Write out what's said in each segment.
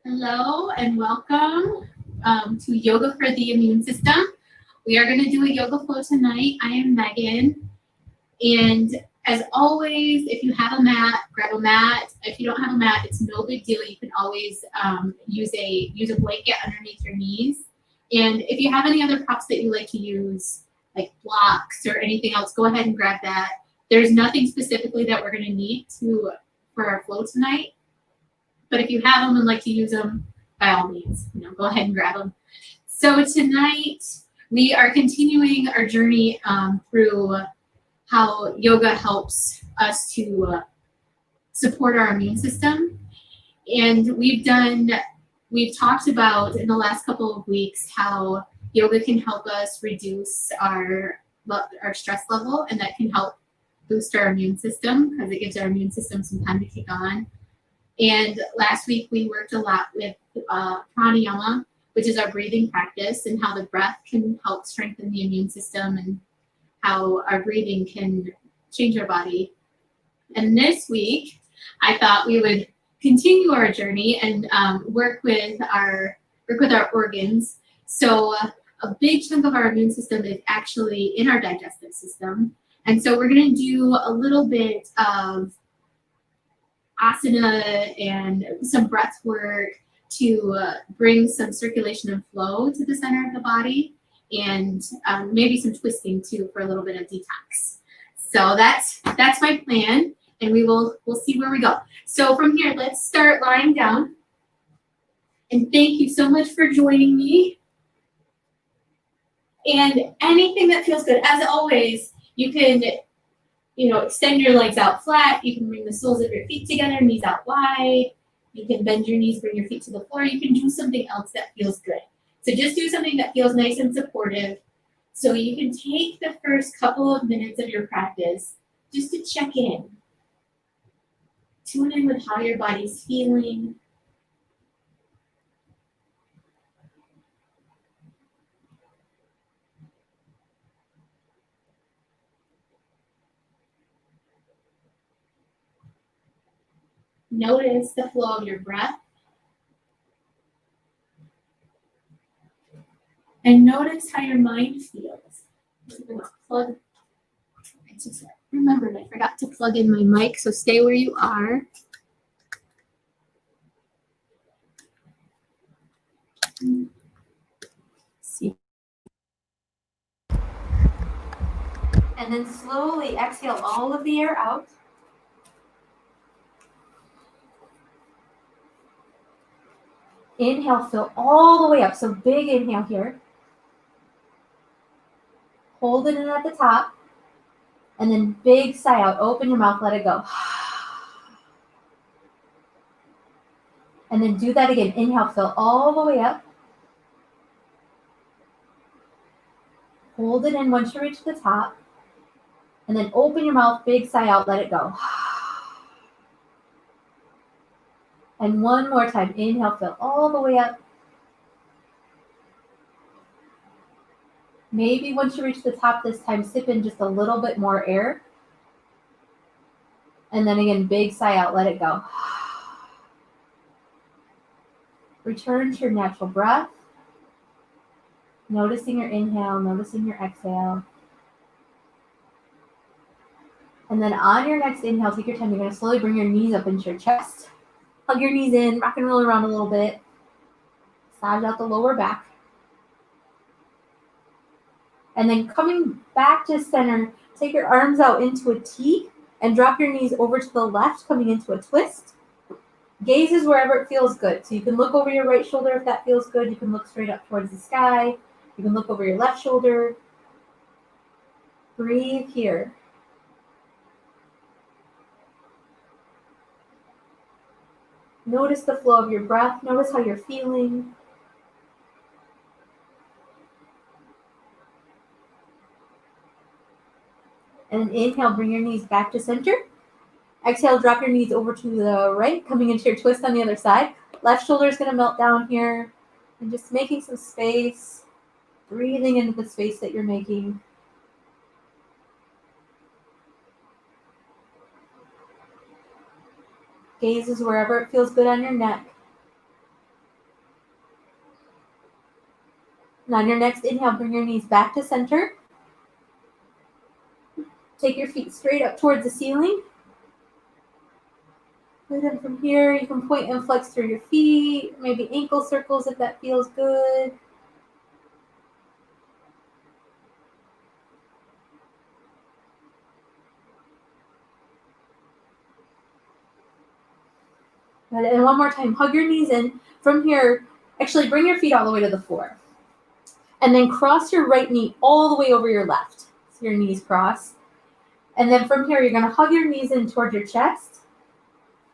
Hello and welcome to Yoga for the Immune System. We are going to do a yoga flow tonight. I am Megan, and as always, if you have a mat, grab a mat. If you don't have a mat, it's no big deal. You can always use a blanket underneath your knees. And if you have any other props that you like to use, like blocks or anything else, go ahead and grab that. There's nothing specifically that we're going to need for our flow tonight. But if you have them and like to use them, by all means, go ahead and grab them. So tonight we are continuing our journey through how yoga helps us to support our immune system. And we've talked about in the last couple of weeks how yoga can help us reduce our stress level, and that can help boost our immune system because it gives our immune system some time to kick on. And last week we worked a lot with pranayama, which is our breathing practice, and how the breath can help strengthen the immune system and how our breathing can change our body. And this week, I thought we would continue our journey and work with our organs. So a big chunk of our immune system is actually in our digestive system. And so we're going to do a little bit of asana and some breath work to bring some circulation and flow to the center of the body, and maybe some twisting too for a little bit of detox. So that's my plan, and we'll see where we go. So from here, let's start lying down. And thank you so much for joining me. And anything that feels good, as always, you can extend your legs out flat. You can bring the soles of your feet together, knees out wide. You can bend your knees, bring your feet to the floor. You can do something else that feels good. So just do something that feels nice and supportive. So you can take the first couple of minutes of your practice just to check in. Tune in with how your body's feeling. Notice the flow of your breath. And notice how your mind feels. I just remembered I forgot to plug in my mic, so stay where you are. See. And then slowly exhale all of the air out. Inhale, fill all the way up. So big inhale here. Hold it in at the top. And then big sigh out. Open your mouth, let it go. And then do that again. Inhale, fill all the way up. Hold it in once you reach the top. And then open your mouth, big sigh out, let it go. And one more time. Inhale, fill all the way up. Maybe once you reach the top this time, sip in just a little bit more air. And then again, big sigh out, let it go. Return to your natural breath. Noticing your inhale, noticing your exhale. And then on your next inhale, take your time. You're going to slowly bring your knees up into your chest. Hug your knees in, rock and roll around a little bit. Massage out the lower back. And then coming back to center, take your arms out into a T and drop your knees over to the left, coming into a twist. Gaze is wherever it feels good. So you can look over your right shoulder if that feels good. You can look straight up towards the sky. You can look over your left shoulder. Breathe here. Notice the flow of your breath. Notice how you're feeling. And inhale, bring your knees back to center. Exhale, drop your knees over to the right, coming into your twist on the other side. Left shoulder is going to melt down here. And just making some space. Breathing into the space that you're making. Gaze is wherever it feels good on your neck. And on your next inhale, bring your knees back to center. Take your feet straight up towards the ceiling. And then from here, you can point and flex through your feet, maybe ankle circles if that feels good. And one more time, hug your knees in. From here, actually bring your feet all the way to the floor. And then cross your right knee all the way over your left. So your knees cross. And then from here, you're going to hug your knees in toward your chest.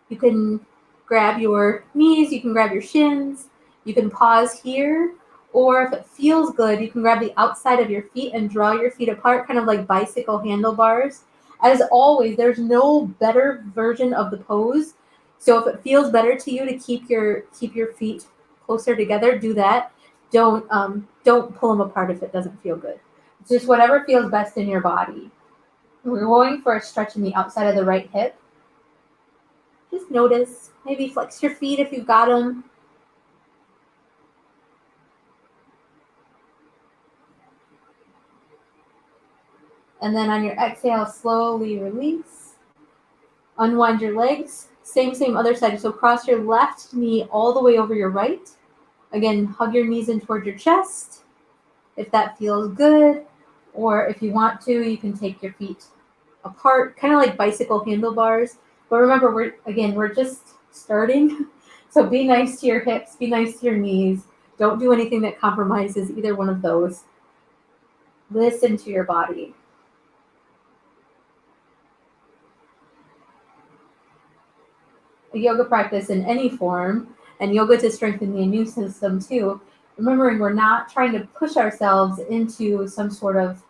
You can grab your knees, you can grab your shins, you can pause here, or if it feels good, you can grab the outside of your feet and draw your feet apart, kind of like bicycle handlebars. As always, there's no better version of the pose. So if it feels better to you to keep your feet closer together, do that. Don't pull them apart if it doesn't feel good. It's just whatever feels best in your body. We're going for a stretch in the outside of the right hip. Just notice. Maybe flex your feet if you've got them. And then on your exhale, slowly release. Unwind your legs. Same other side. So cross your left knee all the way over your right. Again, hug your knees in toward your chest if that feels good. Or if you want to, you can take your feet apart, kind of like bicycle handlebars. But remember, we're just starting. So be nice to your hips, be nice to your knees. Don't do anything that compromises either one of those. Listen to your body. A yoga practice in any form, and yoga to strengthen the immune system too. Remembering we're not trying to push ourselves into some sort of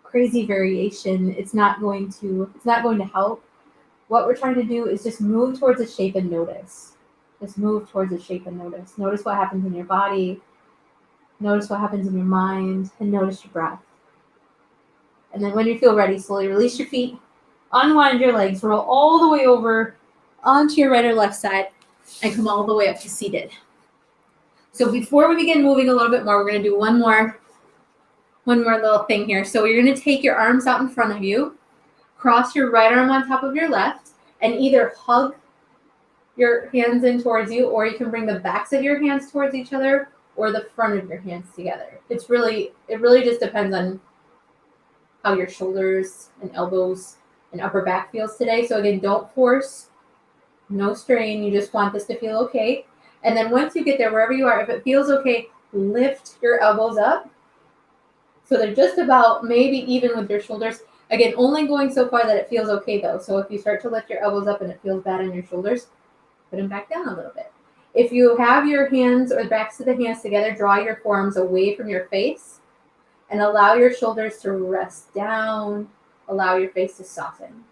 crazy variation. It's not going to help. What we're trying to do is just move towards a shape and notice. Just move towards a shape and notice. Notice what happens in your body. Notice what happens in your mind, and notice your breath. And then when you feel ready, slowly release your feet, unwind your legs, roll all the way over onto your right or left side, and come all the way up to seated. So before we begin moving a little bit more, we're going to do one more little thing here. So you're going to take your arms out in front of you, cross your right arm on top of your left, and either hug your hands in towards you, or you can bring the backs of your hands towards each other, or the front of your hands together. It really just depends on how your shoulders and elbows and upper back feels today. So again, don't force, no strain. You just want this to feel okay. And then once you get there, wherever you are, if it feels okay, lift your elbows up. So they're just about maybe even with your shoulders. Again, only going so far that it feels okay though. So if you start to lift your elbows up and it feels bad on your shoulders, put them back down a little bit. If you have your hands or the backs of the hands together, draw your forearms away from your face and allow your shoulders to rest down. Allow your face to soften.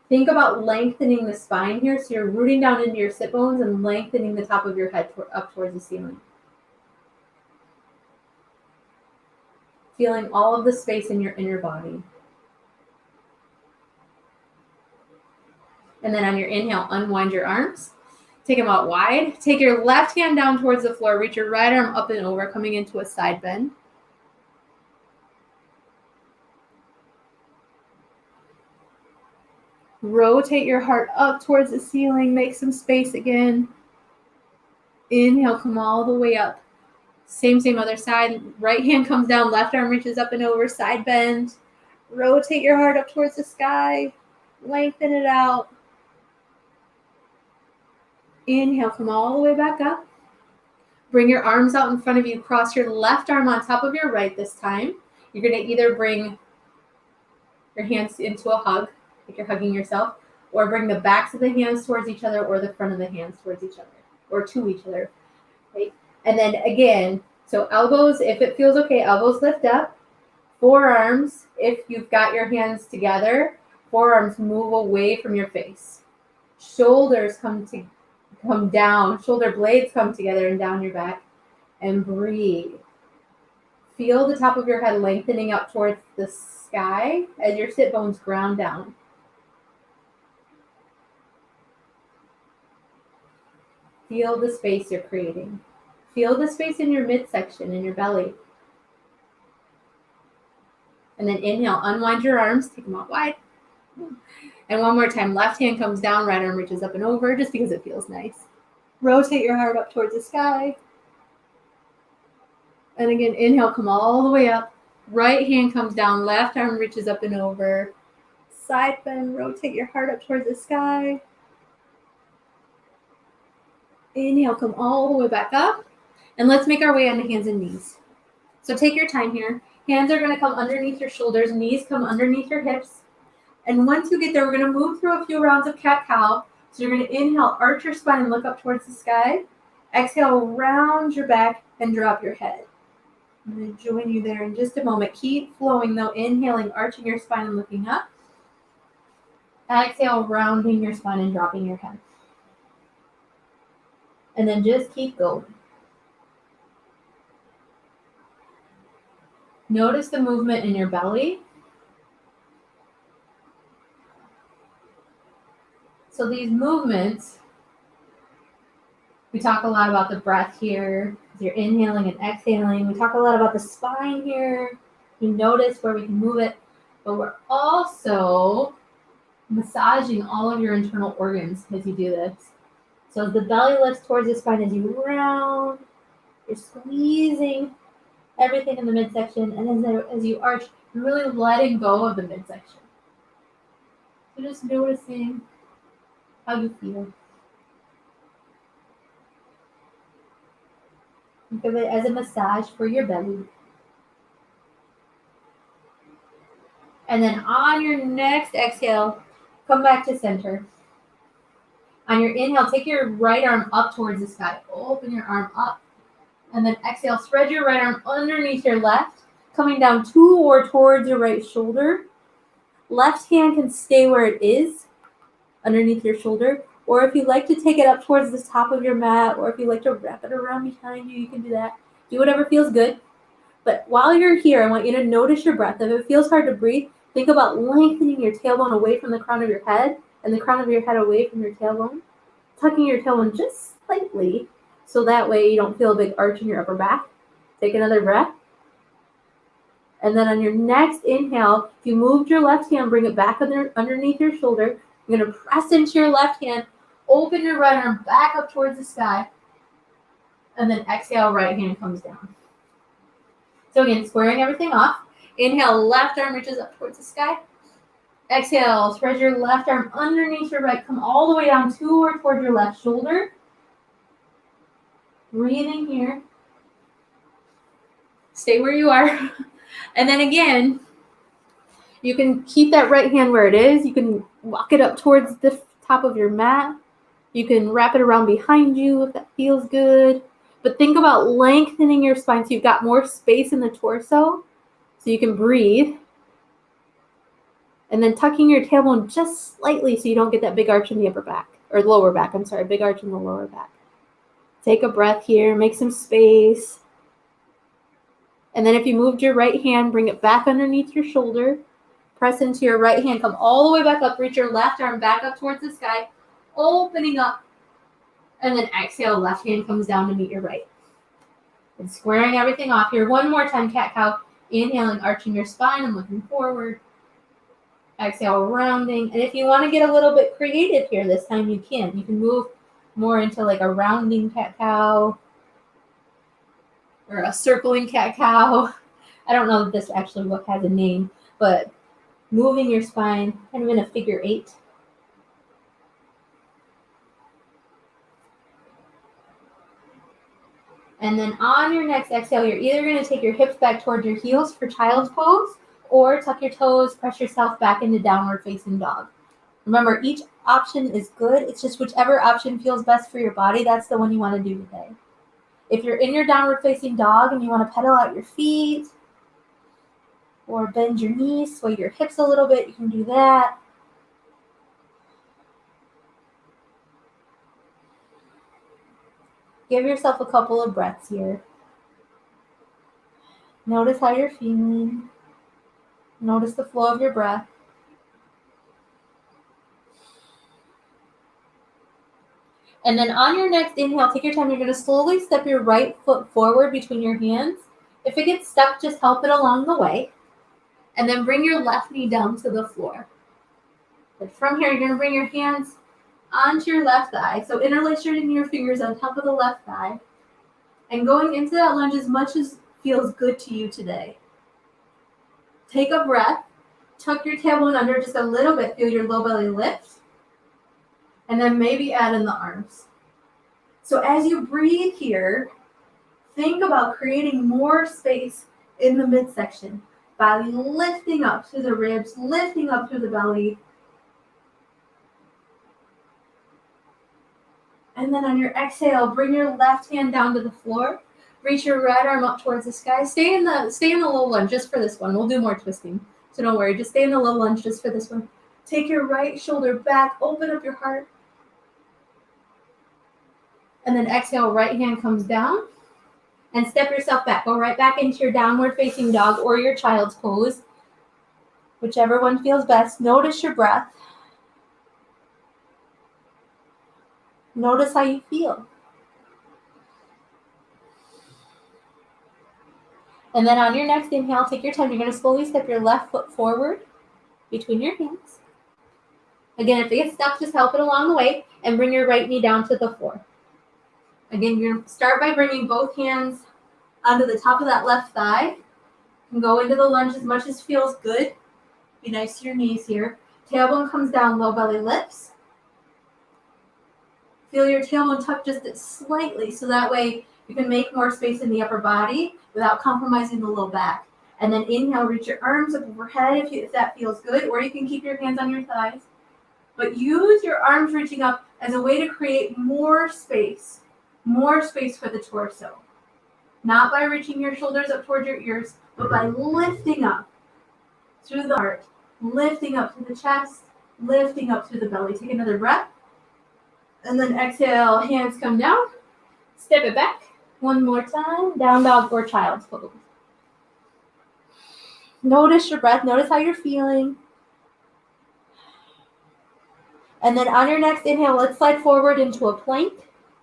Think about lengthening the spine here. So you're rooting down into your sit bones and lengthening the top of your head up towards the ceiling. Feeling all of the space in your inner body. And then on your inhale, unwind your arms. Take them out wide. Take your left hand down towards the floor. Reach your right arm up and over, coming into a side bend. Rotate your heart up towards the ceiling. Make some space again. Inhale, come all the way up. Same other side. Right hand comes down, left arm reaches up and over, side bend. Rotate your heart up towards the sky. Lengthen it out. Inhale, come all the way back up. Bring your arms out in front of you. Cross your left arm on top of your right this time. You're going to either bring your hands into a hug, like you're hugging yourself, or bring the backs of the hands towards each other or the front of the hands towards each other, or to each other. Right? And then again, so elbows, if it feels okay, elbows lift up. Forearms, if you've got your hands together, forearms move away from your face. Shoulders come down, shoulder blades come together and down your back, and breathe. Feel the top of your head lengthening up towards the sky as your sit bones ground down. Feel the space you're creating. Feel the space in your midsection, in your belly. And then inhale, unwind your arms, take them out wide. And one more time, left hand comes down, right arm reaches up and over, just because it feels nice. Rotate your heart up towards the sky. And again, inhale, come all the way up. Right hand comes down, left arm reaches up and over. Side bend, rotate your heart up towards the sky. Inhale, come all the way back up. And let's make our way onto hands and knees. So take your time here. Hands are going to come underneath your shoulders, knees come underneath your hips. And once you get there, we're going to move through a few rounds of cat-cow. So you're going to inhale, arch your spine and look up towards the sky. Exhale, round your back and drop your head. I'm going to join you there in just a moment. Keep flowing though. Inhaling, arching your spine and looking up. Exhale, rounding your spine and dropping your head. And then just keep going. Notice the movement in your belly. So these movements, we talk a lot about the breath here. You're inhaling and exhaling. We talk a lot about the spine here. You notice where we can move it, but we're also massaging all of your internal organs as you do this. So as the belly lifts towards the spine, as you round, you're squeezing everything in the midsection, and as you arch, you're really letting go of the midsection. So just noticing how you feel. Think of it as a massage for your belly. And then on your next exhale, come back to center. On your inhale, take your right arm up towards the sky. Open your arm up. And then exhale, spread your right arm underneath your left, coming down to or towards your right shoulder. Left hand can stay where it is, underneath your shoulder. Or if you'd like to take it up towards the top of your mat, or if you'd like to wrap it around behind you, you can do that. Do whatever feels good. But while you're here, I want you to notice your breath. If it feels hard to breathe, think about lengthening your tailbone away from the crown of your head and the crown of your head away from your tailbone. Tucking your tailbone just slightly so that way you don't feel a big arch in your upper back. Take another breath. And then on your next inhale, if you moved your left hand, bring it back underneath your shoulder. You're going to press into your left hand, open your right arm back up towards the sky, and then exhale, right hand comes down. So again, squaring everything off. Inhale, left arm reaches up towards the sky. Exhale, spread your left arm underneath your right, come all the way down to or toward your left shoulder. Breathing here. Stay where you are. And then again, you can keep that right hand where it is. You can walk it up towards the top of your mat. You can wrap it around behind you if that feels good. But think about lengthening your spine so you've got more space in the torso so you can breathe. And then tucking your tailbone just slightly so you don't get that big arch in the upper back, or lower back, big arch in the lower back. Take a breath here, make some space. And then if you moved your right hand, bring it back underneath your shoulder. Press into your right hand, come all the way back up, reach your left arm back up towards the sky, opening up. And then exhale, left hand comes down to meet your right. And squaring everything off here. One more time, cat-cow. Inhaling, arching your spine and looking forward. Exhale, rounding. And if you want to get a little bit creative here this time, you can. You can move more into like a rounding cat-cow or a circling cat-cow. I don't know if this actually has a name, but moving your spine kind of in a figure 8. And then on your next exhale, you're either going to take your hips back towards your heels for child's pose, or tuck your toes, press yourself back into downward facing dog. Remember, each option is good. It's just whichever option feels best for your body, that's the one you want to do today. If you're in your downward facing dog and you want to pedal out your feet or bend your knees, sway your hips a little bit, you can do that. Give yourself a couple of breaths here. Notice how you're feeling. Notice the flow of your breath. And then on your next inhale, take your time. You're going to slowly step your right foot forward between your hands. If it gets stuck, just help it along the way. And then bring your left knee down to the floor. And from here, you're going to bring your hands onto your left thigh. So interlacing your fingers on top of the left thigh. And going into that lunge as much as feels good to you today. Take a breath. Tuck your tailbone under just a little bit. Feel your low belly lift. And then maybe add in the arms. So as you breathe here, think about creating more space in the midsection by lifting up through the ribs, lifting up through the belly. And then on your exhale, bring your left hand down to the floor. Reach your right arm up towards the sky. Stay in the low lunge just for this one. We'll do more twisting. So don't worry, just stay in the low lunge just for this one. Take your right shoulder back, open up your heart. And then exhale, right hand comes down. And step yourself back. Go right back into your downward facing dog or your child's pose. Whichever one feels best. Notice your breath. Notice how you feel. And then on your next inhale, take your time. You're going to slowly step your left foot forward between your hands. Again, if it gets stuck, just help it along the way and bring your right knee down to the floor. Again, you're going to start by bringing both hands onto the top of that left thigh. And go into the lunge as much as feels good. Be nice to your knees here. Tailbone comes down, low belly lifts. Feel your tailbone tuck just slightly so that way you can make more space in the upper body without compromising the low back. And then inhale, reach your arms up overhead if that feels good, or you can keep your hands on your thighs. But use your arms reaching up as a way to create more space for the torso. Not by reaching your shoulders up towards your ears, but by lifting up through the heart, lifting up through the chest, lifting up through the belly. Take another breath. And then exhale, hands come down. Step it back. One more time. Down dog or child's pose. Notice your breath. Notice how you're feeling. And then on your next inhale, let's slide forward into a plank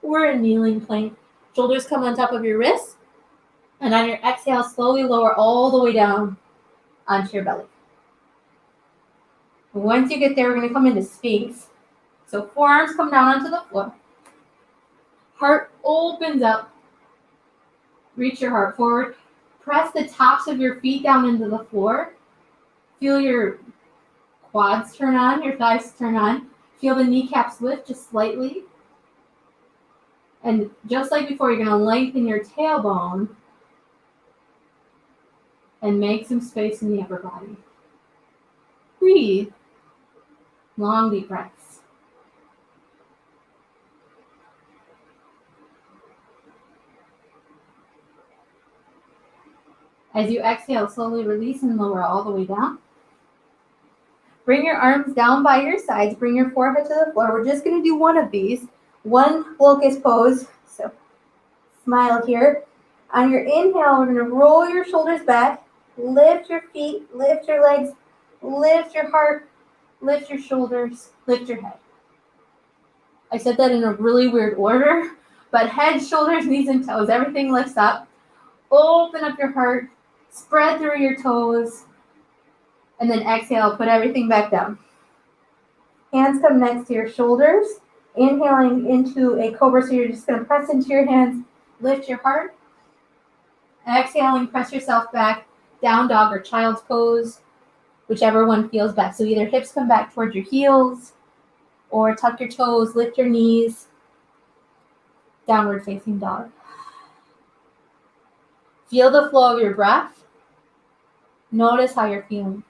or a kneeling plank. Shoulders come on top of your wrists. And on your exhale, slowly lower all the way down onto your belly. Once you get there, we're going to come into Sphinx. So forearms come down onto the floor. Heart opens up. Reach your heart forward. Press the tops of your feet down into the floor. Feel your quads turn on, your thighs turn on. Feel the kneecaps lift just slightly. And just like before, you're going to lengthen your tailbone and make some space in the upper body. Breathe. Long, deep breaths. As you exhale, slowly release and lower all the way down. Bring your arms down by your sides. Bring your forehead to the floor. We're just going to do one of these. One locust pose. So smile here. On your inhale, we're going to roll your shoulders back. Lift your feet. Lift your legs. Lift your heart. Lift your shoulders. Lift your head. I said that in a really weird order. But head, shoulders, knees, and toes. Everything lifts up. Open up your heart. Spread through your toes. And then exhale, put everything back down. Hands come next to your shoulders. Inhaling into a cobra, so you're just going to press into your hands. Lift your heart. Exhaling, press yourself back. Down dog or child's pose. Whichever one feels best. So either hips come back towards your heels. Or tuck your toes, lift your knees. Downward facing dog. Feel the flow of your breath. Notice how you're feeling.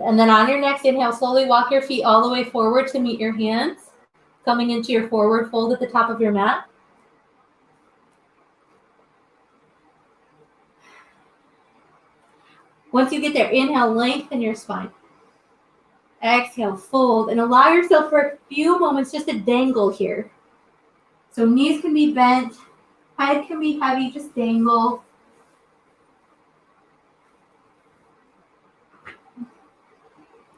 And then on your next inhale, slowly walk your feet all the way forward to meet your hands. Coming into your forward fold at the top of your mat. Once you get there, inhale, lengthen your spine. Exhale, fold, and allow yourself for a few moments just to dangle here. So knees can be bent, head can be heavy, just dangle.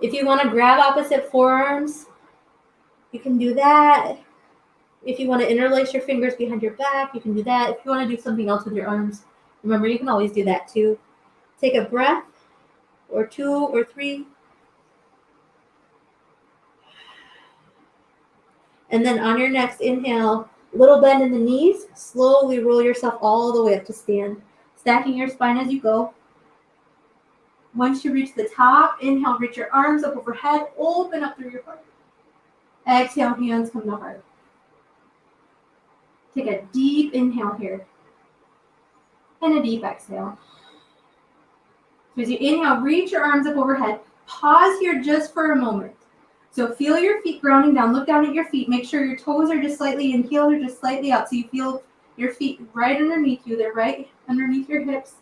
If you want to grab opposite forearms, You can do that. If you want to interlace your fingers behind your back, you can do that. If you want to do something else with your arms, remember, you can always do that too. Take a breath or 2 or 3. And then on your next inhale, little bend in the knees, slowly roll yourself all the way up to stand, stacking your spine as you go. Once you reach the top, inhale, reach your arms up overhead, open up through your heart. Exhale, hands come to heart. Take a deep inhale here and a deep exhale. So as you inhale, reach your arms up overhead. Pause here just for a moment. So feel your feet grounding down. Look down at your feet. Make sure your toes are just slightly in, heels are just slightly out. So you feel your feet right underneath you. They're right underneath your hips.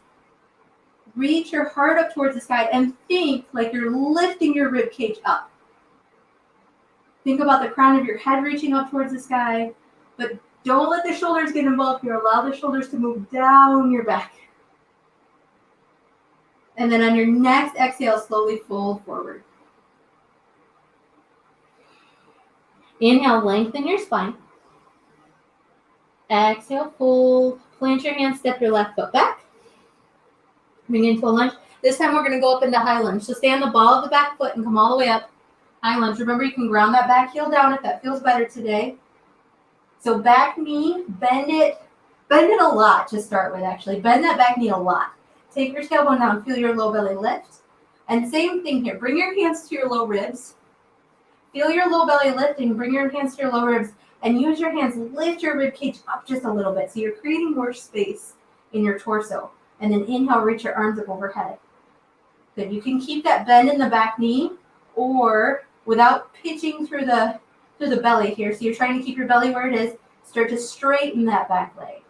Reach your heart up towards the sky and think like you're lifting your rib cage up. Think about the crown of your head reaching up towards the sky, but don't let the shoulders get involved here. Allow the shoulders to move down your back. And then on your next exhale, slowly fold forward. Inhale, lengthen your spine. Exhale, fold. Plant your hands, step your left foot back. Bring into a lunge. This time we're going to go up into high lunge. So stay on the ball of the back foot and come all the way up. High lunge. Remember, you can ground that back heel down if that feels better today. So back knee, bend it a lot to start with, actually. Bend that back knee a lot. Take your tailbone down, feel your low belly lift. And same thing here. Bring your hands to your low ribs. Feel your low belly lifting. Bring your hands to your low ribs. And use your hands, lift your rib cage up just a little bit. So you're creating more space in your torso. And then inhale, reach your arms up overhead. Good. You can keep that bend in the back knee, or without pitching through the belly here. So you're trying to keep your belly where it is. Start to straighten that back leg.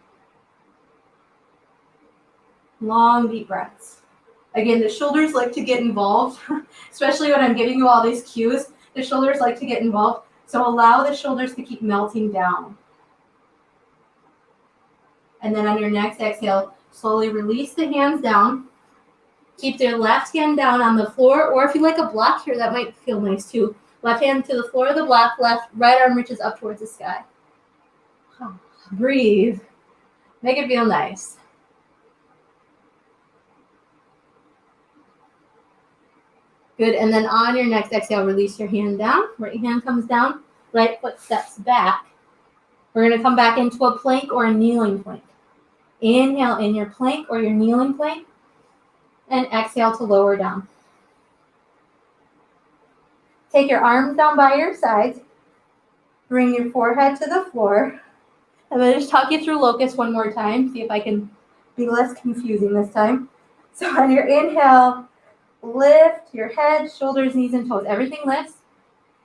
Long, deep breaths. Again, the shoulders like to get involved, especially when I'm giving you all these cues. The shoulders like to get involved. So allow the shoulders to keep melting down. And then on your next exhale, slowly release the hands down. Keep their left hand down on the floor, or if you like a block here, that might feel nice too. Left hand to the floor of the block, right arm reaches up towards the sky. Breathe. Make it feel nice. Good, and then on your next exhale, release your hand down. Right hand comes down, right foot steps back. We're going to come back into a plank or a kneeling plank. Inhale in your plank or your kneeling plank, and exhale to lower down. Take your arms down by your sides. Bring your forehead to the floor. I'm going to just talk you through locust one more time. See if I can be less confusing this time. So on your inhale, lift your head, shoulders, knees, and toes. Everything lifts.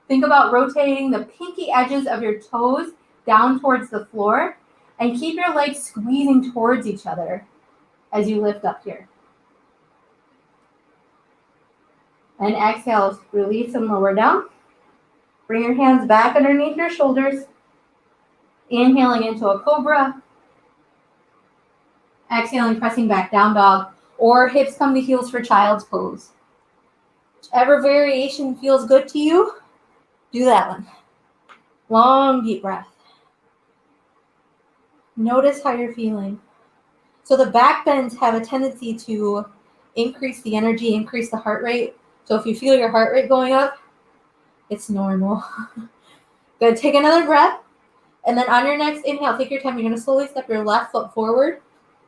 Think about rotating the pinky edges of your toes down towards the floor, and keep your legs squeezing towards each other as you lift up here. And exhale, release and lower down. Bring your hands back underneath your shoulders. Inhaling into a cobra. Exhaling, pressing back, down dog, or hips come to heels for child's pose. Whichever variation feels good to you, do that one. Long, deep breath. Notice how you're feeling. So the back bends have a tendency to increase the energy, increase the heart rate. So if you feel your heart rate going up, it's normal. Good. Take another breath. And then on your next inhale, take your time. You're going to slowly step your left foot forward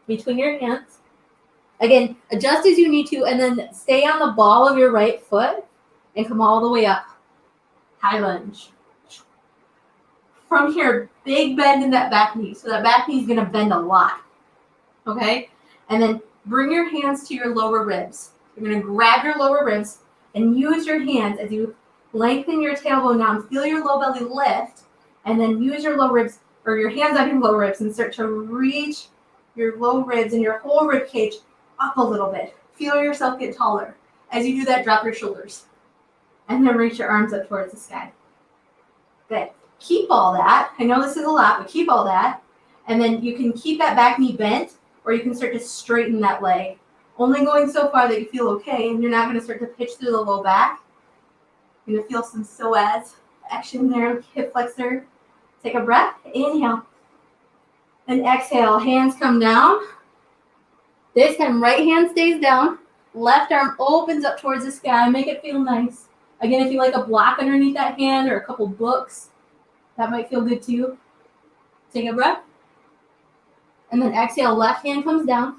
between your hands. Again, adjust as you need to, and then stay on the ball of your right foot and come all the way up. High lunge. From here, big bend in that back knee. So that back knee is going to bend a lot. Okay? And then bring your hands to your lower ribs. You're going to grab your lower ribs and use your hands as you lengthen your tailbone down. Feel your low belly lift, and then use your low ribs, or your hands on your low ribs, and start to reach your low ribs and your whole rib cage up a little bit. Feel yourself get taller. As you do that, drop your shoulders. And then reach your arms up towards the sky. Good. Keep all that. I know this is a lot, but keep all that. And then you can keep that back knee bent, or you can start to straighten that leg. Only going so far that you feel okay, and you're not going to start to pitch through the low back. You're going to feel some psoas action there, hip flexor. Take a breath, inhale. And exhale, hands come down. This time, right hand stays down. Left arm opens up towards the sky. Make it feel nice. Again, if you like a block underneath that hand or a couple books, that might feel good too. Take a breath. And then exhale, left hand comes down.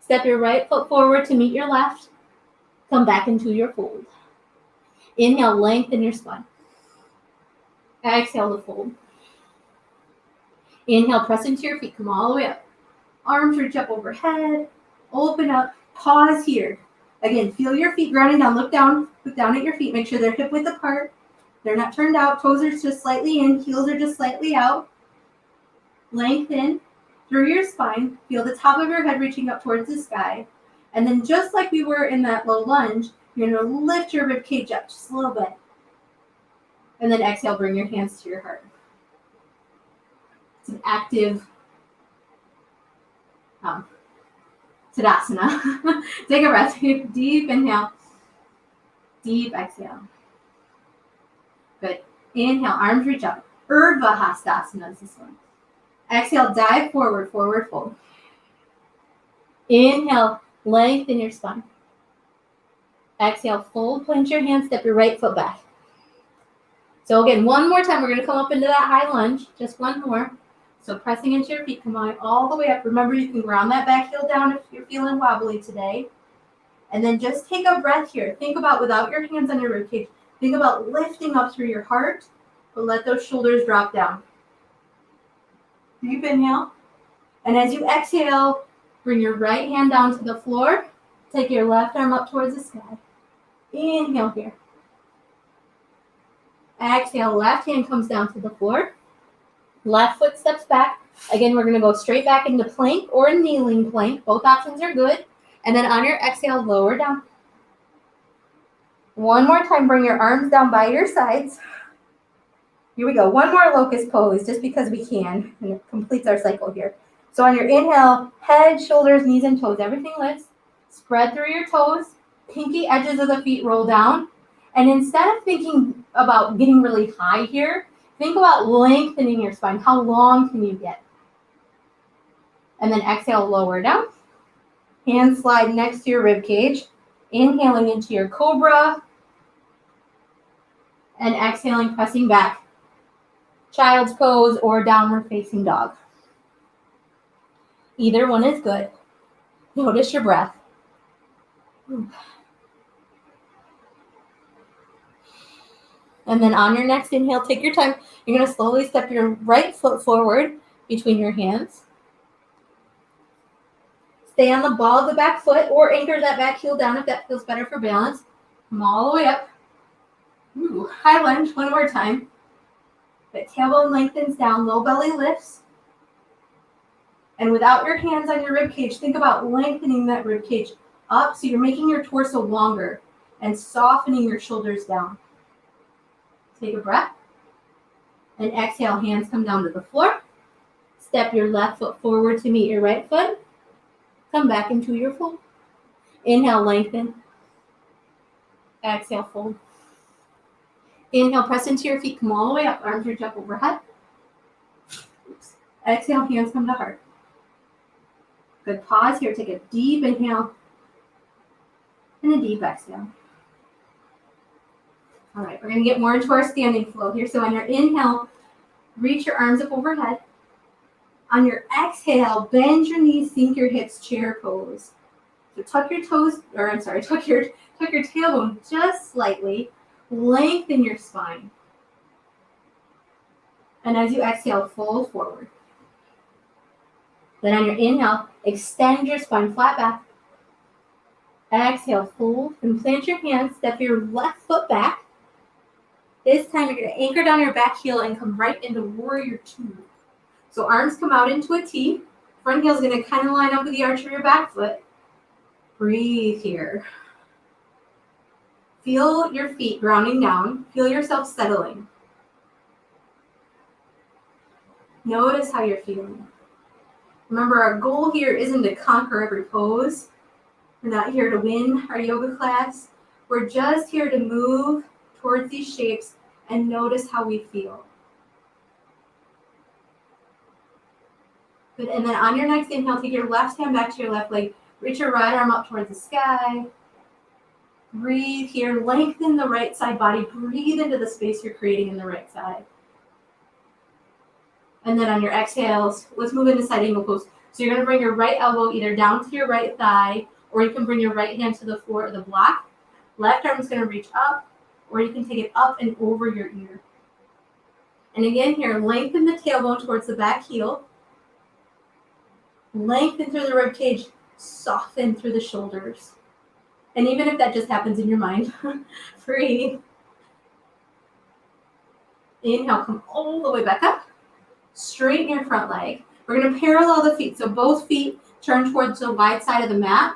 Step your right foot forward to meet your left. Come back into your fold. Inhale, lengthen your spine. Exhale to fold. Inhale, press into your feet. Come all the way up. Arms reach up overhead. Open up. Pause here. Again, feel your feet grounding down. Look down. Look down at your feet. Make sure they're hip width apart. They're not turned out. Toes are just slightly in. Heels are just slightly out. Lengthen through your spine. Feel the top of your head reaching up towards the sky. And then just like we were in that low lunge, you're going to lift your rib cage up just a little bit. And then exhale, bring your hands to your heart. It's an active Tadasana. Take a breath. Deep inhale. Deep exhale. Good. Inhale, arms reach up. Urdhva Hastasana is this one. Exhale, dive forward, forward fold. Inhale, lengthen your spine. Exhale, fold, plant your hands, step your right foot back. So again, one more time, we're going to come up into that high lunge. Just one more. So pressing into your feet, come on all the way up. Remember, you can ground that back heel down if you're feeling wobbly today. And then just take a breath here. Think about, without your hands on your ribcage, think about lifting up through your heart, but let those shoulders drop down. Deep inhale. And as you exhale, bring your right hand down to the floor. Take your left arm up towards the sky. Inhale here. Exhale, left hand comes down to the floor. Left foot steps back. Again, we're going to go straight back into plank or a kneeling plank. Both options are good. And then on your exhale, lower down. One more time, bring your arms down by your sides. Here we go. One more locust pose, just because we can. And it completes our cycle here. So on your inhale, head, shoulders, knees, and toes, everything lifts. Spread through your toes. Pinky edges of the feet roll down. And instead of thinking about getting really high here, think about lengthening your spine. How long can you get? And then exhale, lower down. Hands slide next to your rib cage. Inhaling into your cobra. And exhaling, pressing back. Child's pose or downward facing dog. Either one is good. Notice your breath. And then on your next inhale, take your time. You're going to slowly step your right foot forward between your hands. Stay on the ball of the back foot or anchor that back heel down if that feels better for balance. Come all the way up. High lunge, one more time. The tailbone lengthens down, low belly lifts. And without your hands on your rib cage, think about lengthening that rib cage up so you're making your torso longer and softening your shoulders down. Take a breath. And exhale, hands come down to the floor. Step your left foot forward to meet your right foot. Come back into your fold. Inhale, lengthen. Exhale, fold. Inhale, press into your feet. Come all the way up. Arms reach up overhead. Exhale, hands come to heart. Good. Pause here. Take a deep inhale and a deep exhale. All right, we're going to get more into our standing flow here. So on your inhale, reach your arms up overhead. On your exhale, bend your knees, sink your hips, chair pose. So tuck your tailbone just slightly. Lengthen your spine. And as you exhale, fold forward. Then on your inhale, extend your spine flat back. Exhale, fold, and plant your hands. Step your left foot back. This time you're going to anchor down your back heel and come right into warrior two. So arms come out into a T. Front heel is going to kind of line up with the arch of your back foot. Breathe here. Feel your feet grounding down. Feel yourself settling. Notice how you're feeling. Remember, our goal here isn't to conquer every pose. We're not here to win our yoga class. We're just here to move towards these shapes and notice how we feel. Good. And then on your next inhale, take your left hand back to your left leg. Reach your right arm up towards the sky. Breathe here. Lengthen the right side body. Breathe into the space you're creating in the right side. And then on your exhales, let's move into side angle pose. So you're going to bring your right elbow either down to your right thigh, or you can bring your right hand to the floor of the block. Left arm is going to reach up, or you can take it up and over your ear. And again here, lengthen the tailbone towards the back heel. Lengthen through the rib cage, soften through the shoulders. And even if that just happens in your mind, breathe. Inhale, come all the way back up. Straighten your front leg. We're going to parallel the feet. So both feet turn towards the wide side of the mat.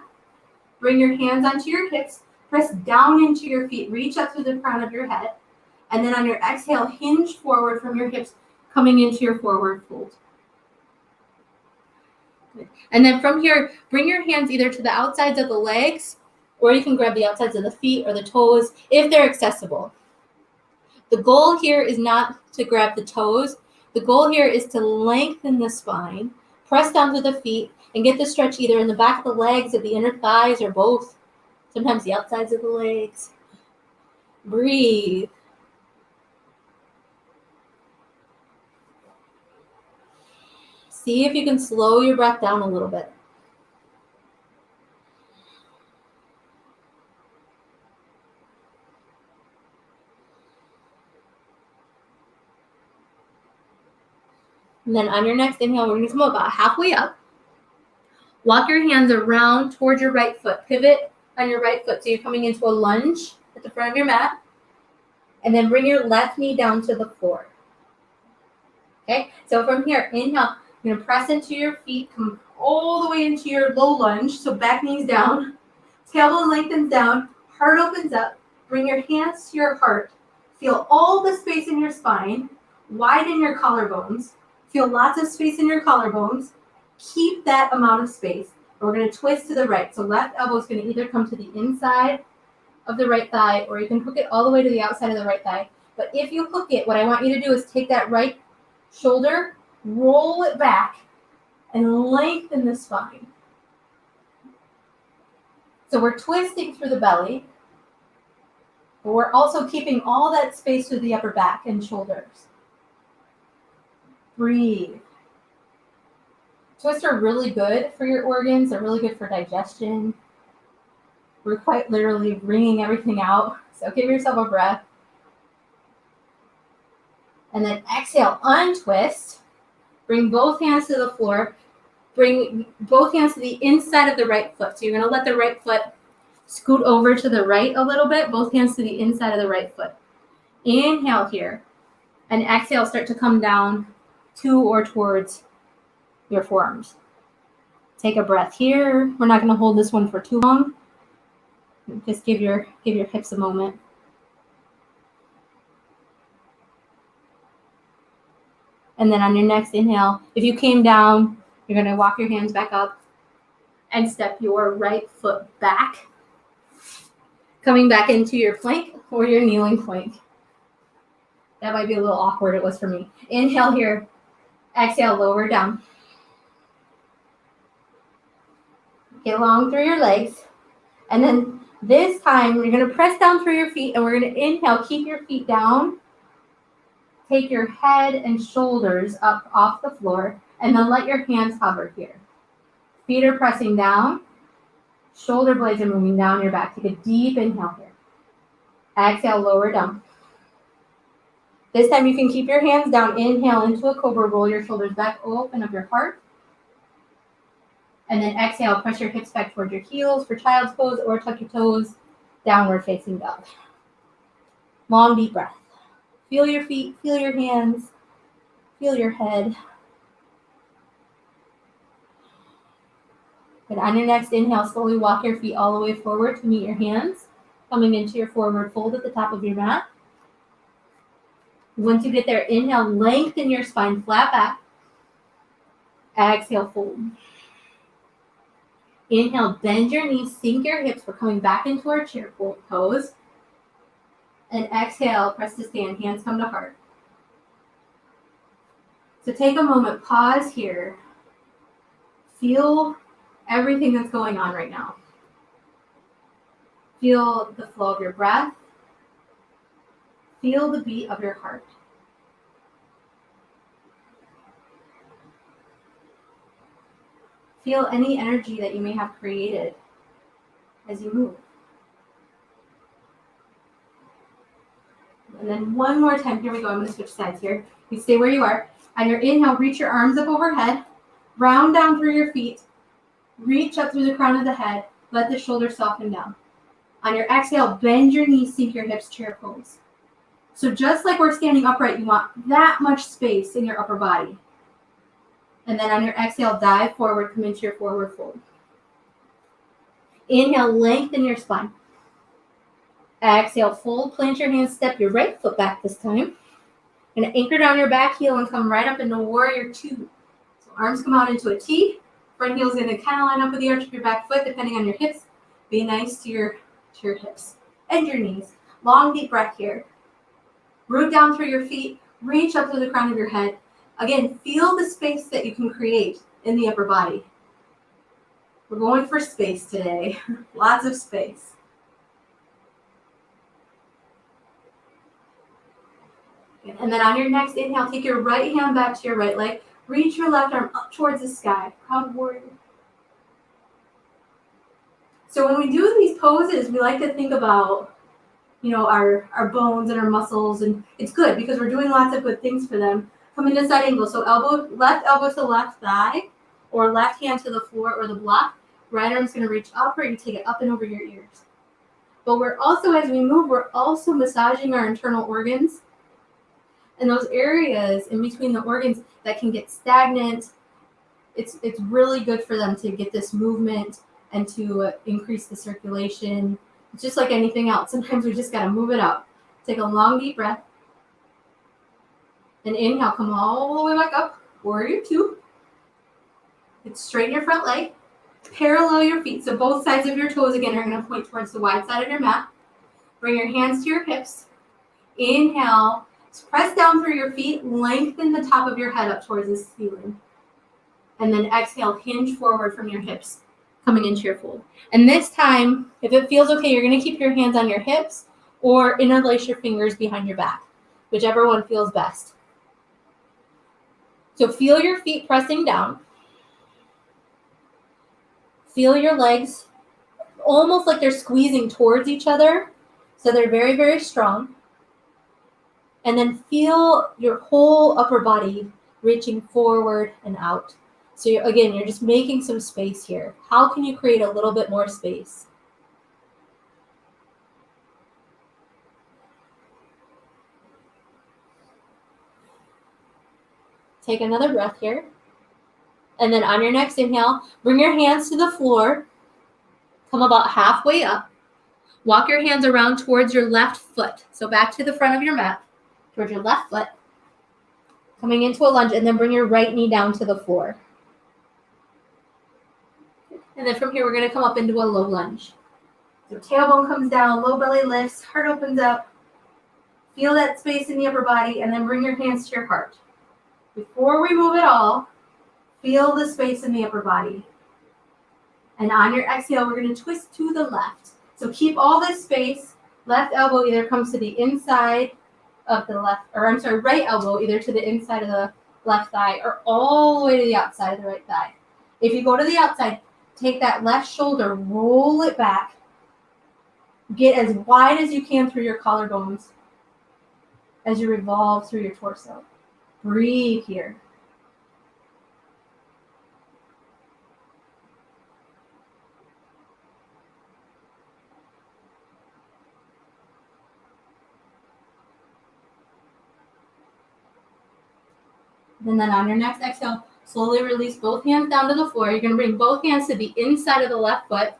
Bring your hands onto your hips. Press down into your feet. Reach up through the crown of your head. And then on your exhale, hinge forward from your hips, coming into your forward fold. And then from here, bring your hands either to the outsides of the legs, or you can grab the outsides of the feet or the toes if they're accessible. The goal here is not to grab the toes. The goal here is to lengthen the spine, press down to the feet, and get the stretch either in the back of the legs, at the inner thighs, or both. Sometimes the outsides of the legs. Breathe. See if you can slow your breath down a little bit. And then on your next inhale, we're going to come about halfway up. Walk your hands around towards your right foot. Pivot on your right foot. So you're coming into a lunge at the front of your mat. And then bring your left knee down to the floor. Okay, so from here, inhale. You're going to press into your feet. Come all the way into your low lunge. So back knees down. Tailbone lengthens down. Heart opens up. Bring your hands to your heart. Feel all the space in your spine. Widen your collarbones. Feel lots of space in your collarbones. Keep that amount of space. We're going to twist to the right. So left elbow is going to either come to the inside of the right thigh, or you can hook it all the way to the outside of the right thigh. But if you hook it, what I want you to do is take that right shoulder, roll it back, and lengthen the spine. So we're twisting through the belly, but we're also keeping all that space through the upper back and shoulders. Breathe. Twists are really good for your organs. They're really good for digestion. We're quite literally wringing everything out. So give yourself a breath. And then exhale, untwist. Bring both hands to the floor. Bring both hands to the inside of the right foot. So you're going to let the right foot scoot over to the right a little bit. Both hands to the inside of the right foot. Inhale here. And exhale, start to come down to or towards your forearms. Take a breath here. We're not going to hold this one for too long. Just give your hips a moment. And then on your next inhale, if you came down, you're going to walk your hands back up and step your right foot back, coming back into your plank or your kneeling plank. That might be a little awkward. It was for me. Inhale here. Exhale, lower down. Get long through your legs. And then this time, you're going to press down through your feet, and we're going to inhale. Keep your feet down. Take your head and shoulders up off the floor, and then let your hands hover here. Feet are pressing down. Shoulder blades are moving down your back. Take a deep inhale here. Exhale, lower down. This time you can keep your hands down. Inhale into a cobra. Roll your shoulders back. Open up your heart. And then exhale. Press your hips back toward your heels for child's pose, or tuck your toes. Downward facing dog. Long, deep breath. Feel your feet. Feel your hands. Feel your head. And on your next inhale, slowly walk your feet all the way forward to meet your hands, coming into your forward fold at the top of your mat. Once you get there, inhale, lengthen your spine, flat back. Exhale, fold. Inhale, bend your knees, sink your hips. We're coming back into our chair pose. And exhale, press to stand, hands come to heart. So take a moment, pause here. Feel everything that's going on right now. Feel the flow of your breath. Feel the beat of your heart. Feel any energy that you may have created as you move. And then one more time, here we go, I'm going to switch sides here. You stay where you are. On your inhale, reach your arms up overhead, round down through your feet, reach up through the crown of the head, let the shoulders soften down. On your exhale, bend your knees, sink your hips, chair pose. So just like we're standing upright, you want that much space in your upper body. And then on your exhale, dive forward, come into your forward fold. Inhale, lengthen your spine. Exhale, fold, plant your hands, step your right foot back this time. And anchor down your back heel and come right up into warrior two. So arms come out into a T. Front heel is going to kind of line up with the arch of your back foot, depending on your hips. Be nice to your hips and your knees. Long, deep breath here. Root down through your feet. Reach up to the crown of your head. Again, feel the space that you can create in the upper body. We're going for space today. Lots of space. And then on your next inhale, take your right hand back to your right leg. Reach your left arm up towards the sky. Proud warrior. So when we do these poses, we like to think about, our bones and our muscles, and it's good because we're doing lots of good things for them. Come into side angle. So left elbow to left thigh, or left hand to the floor or the block. Right arm's going to reach up, or you take it up and over your ears. But we're also, as we move, we're also massaging our internal organs. And those areas in between the organs that can get stagnant, it's really good for them to get this movement and to increase the circulation. It's just like anything else. Sometimes we just got to move it up. Take a long, deep breath. And inhale, come all the way back up. Warrior two. Straighten your front leg. Parallel your feet. So both sides of your toes, again, are going to point towards the wide side of your mat. Bring your hands to your hips. Inhale. Press down through your feet, lengthen the top of your head up towards the ceiling. And then exhale, hinge forward from your hips, coming into your fold. And this time, if it feels okay, you're going to keep your hands on your hips or interlace your fingers behind your back, whichever one feels best. So feel your feet pressing down. Feel your legs almost like they're squeezing towards each other. So they're very, very strong. And then feel your whole upper body reaching forward and out. So you're just making some space here. How can you create a little bit more space? Take another breath here. And then on your next inhale, bring your hands to the floor. Come about halfway up. Walk your hands around towards your left foot. So back to the front of your mat. Towards your left foot, coming into a lunge, and then bring your right knee down to the floor. And then from here, we're going to come up into a low lunge. So tailbone comes down, low belly lifts, heart opens up. Feel that space in the upper body, and then bring your hands to your heart. Before we move at all, feel the space in the upper body. And on your exhale, we're going to twist to the left. So keep all this space. Left elbow either comes to the inside of the right elbow, either to the inside of the left thigh or all the way to the outside of the right thigh. If you go to the outside, take that left shoulder, roll it back. Get as wide as you can through your collarbones as you revolve through your torso. Breathe here. And then on your next exhale, slowly release both hands down to the floor. You're going to bring both hands to the inside of the left foot.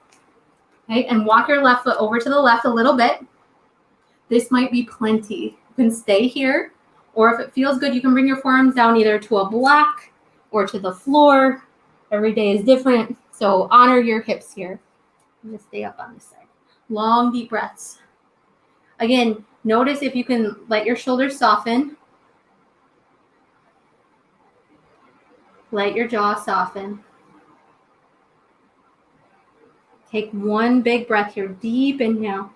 Okay, and walk your left foot over to the left a little bit. This might be plenty. You can stay here, or if it feels good, you can bring your forearms down either to a block or to the floor. Every day is different, so honor your hips here. I'm going to stay up on this side. Long, deep breaths. Again, Notice if you can let your shoulders soften. Let your jaw soften. Take one big breath here. Deep inhale.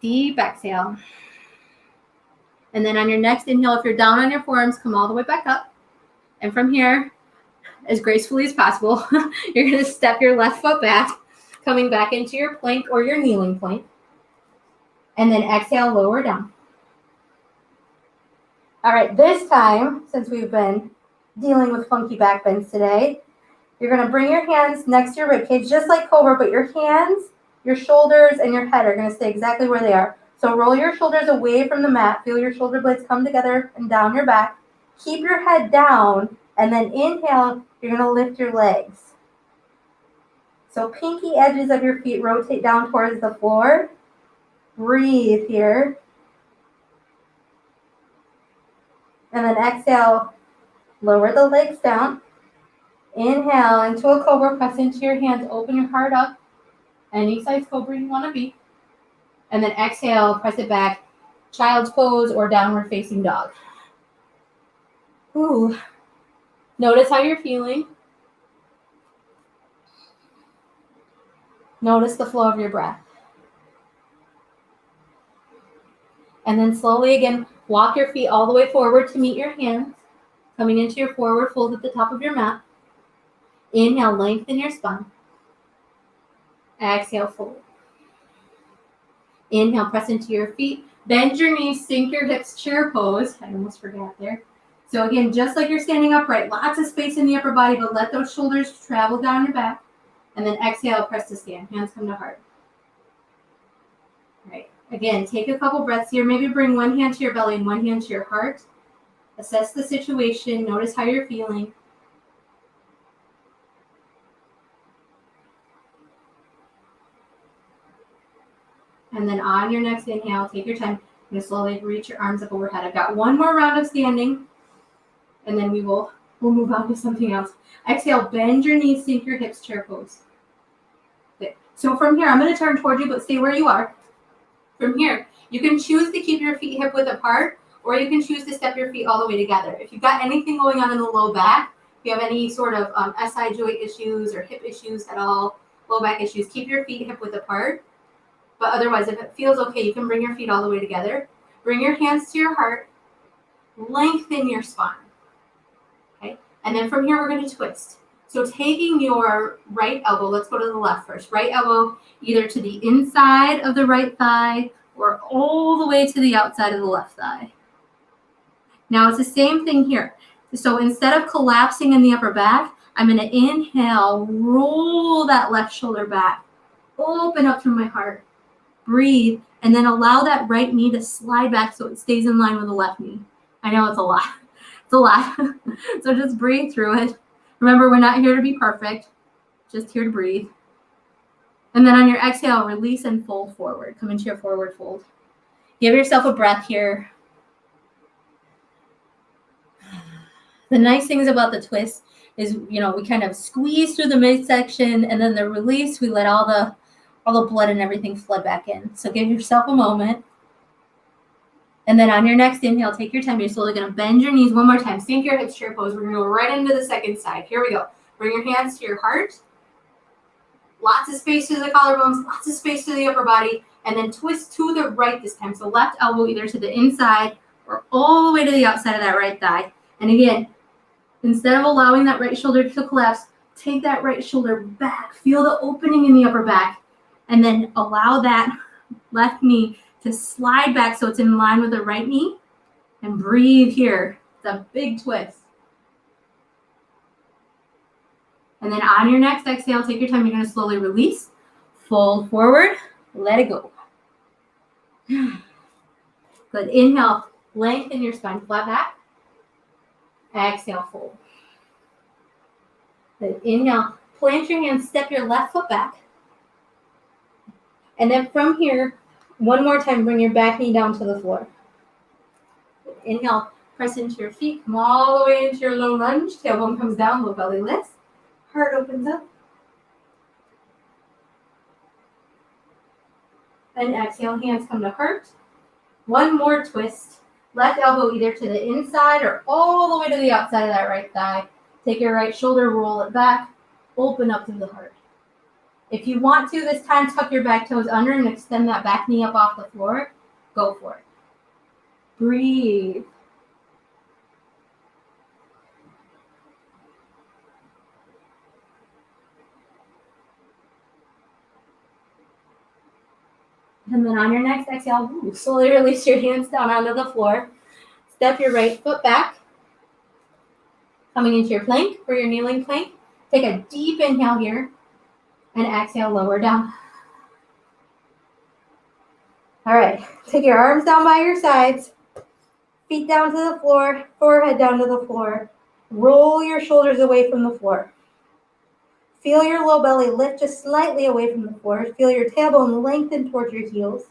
Deep exhale. And then on your next inhale, if you're down on your forearms, come all the way back up. And from here, as gracefully as possible, you're going to step your left foot back, coming back into your plank or your kneeling plank. And then exhale, lower down. All right, this time, since we've been dealing with funky back bends today, you're going to bring your hands next to your ribcage, just like Cobra, but your hands, your shoulders, and your head are going to stay exactly where they are. So roll your shoulders away from the mat. Feel your shoulder blades come together and down your back. Keep your head down, and then inhale, you're going to lift your legs. So pinky edges of your feet rotate down towards the floor. Breathe here. And then exhale, lower the legs down. Inhale into a cobra, press into your hands, open your heart up, any size cobra you want to be. And then exhale, press it back, child's pose or downward facing dog. Ooh. Notice how you're feeling. Notice the flow of your breath. And then slowly again, walk your feet all the way forward to meet your hands, coming into your forward fold at the top of your mat. Inhale, lengthen your spine. Exhale, fold. Inhale, press into your feet. Bend your knees, sink your hips, chair pose. I almost forgot there. So again, just like you're standing upright, lots of space in the upper body, but let those shoulders travel down your back. And then exhale, press to stand. Hands come to heart. All right. Again, take a couple breaths here. Maybe bring one hand to your belly and one hand to your heart. Assess the situation. Notice how you're feeling. And then on your next inhale, take your time. You're going to slowly reach your arms up overhead. I've got one more round of standing, and then we'll move on to something else. Exhale, bend your knees, sink your hips, chair pose. Good. So from here, I'm going to turn toward you, but stay where you are. From here, you can choose to keep your feet hip width apart, or you can choose to step your feet all the way together. If you've got anything going on in the low back, if you have any sort of SI joint issues or hip issues at all, low back issues, keep your feet hip width apart. But otherwise, if it feels okay, you can bring your feet all the way together. Bring your hands to your heart. Lengthen your spine. Okay? And then from here, we're going to twist. So taking your right elbow, let's go to the left first. Right elbow either to the inside of the right thigh or all the way to the outside of the left thigh. Now it's the same thing here. So instead of collapsing in the upper back, I'm going to inhale, roll that left shoulder back, open up through my heart. Breathe, and then allow that right knee to slide back so it stays in line with the left knee. I know it's a lot. It's a lot. So just breathe through it. Remember, we're not here to be perfect, just here to breathe. And then on your exhale, release and fold forward. Come into your forward fold. Give yourself a breath here. The nice things about the twist is, we kind of squeeze through the midsection, and then the release, we let all the blood and everything flood back in. So give yourself a moment. And then on your next inhale, take your time. You're slowly going to bend your knees one more time. Sink your hips, chair pose. We're going to go right into the second side. Here we go. Bring your hands to your heart. Lots of space to the collarbones, lots of space to the upper body. And then twist to the right this time. So left elbow either to the inside or all the way to the outside of that right thigh. And again, instead of allowing that right shoulder to collapse, take that right shoulder back. Feel the opening in the upper back. And then allow that left knee to slide back so it's in line with the right knee. And breathe here. It's a big twist. And then on your next exhale, take your time. You're going to slowly release. Fold forward. Let it go. Good. Inhale. Lengthen your spine. Flat back. Exhale. Fold. Good. Inhale. Plant your hands. Step your left foot back. And then from here, one more time, bring your back knee down to the floor. Inhale, press into your feet, come all the way into your low lunge. Tailbone comes down, low belly lifts. Heart opens up. And exhale, hands come to heart. One more twist. Left elbow either to the inside or all the way to the outside of that right thigh. Take your right shoulder, roll it back, open up to the heart. If you want to, this time tuck your back toes under and extend that back knee up off the floor. Go for it. Breathe. And then on your next exhale, slowly release your hands down onto the floor. Step your right foot back, coming into your plank or your kneeling plank. Take a deep inhale here and exhale, lower down. All right, take your arms down by your sides, feet down to the floor, forehead down to the floor. Roll your shoulders away from the floor. Feel your low belly lift just slightly away from the floor. Feel your tailbone lengthen towards your heels.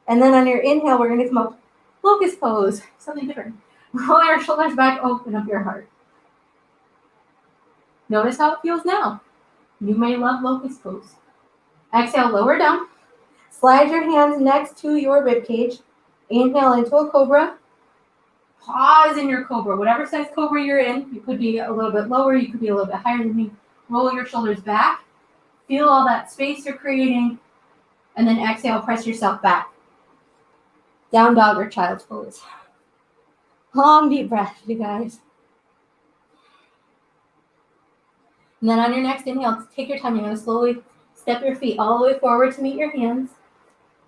And then on your inhale, we're going to come up locust pose, something different. Roll your shoulders back, open up your heart. Notice how it feels now. You may love locust pose. Exhale, lower down. Slide your hands next to your rib cage. Inhale into a cobra. Pause in your cobra. Whatever size cobra you're in, you could be a little bit lower, you could be a little bit higher than me. Roll your shoulders back. Feel all that space you're creating. And then exhale, press yourself back. Down dog or child's pose. Long deep breath, you guys. And then on your next inhale, take your time. You're going to slowly step your feet all the way forward to meet your hands.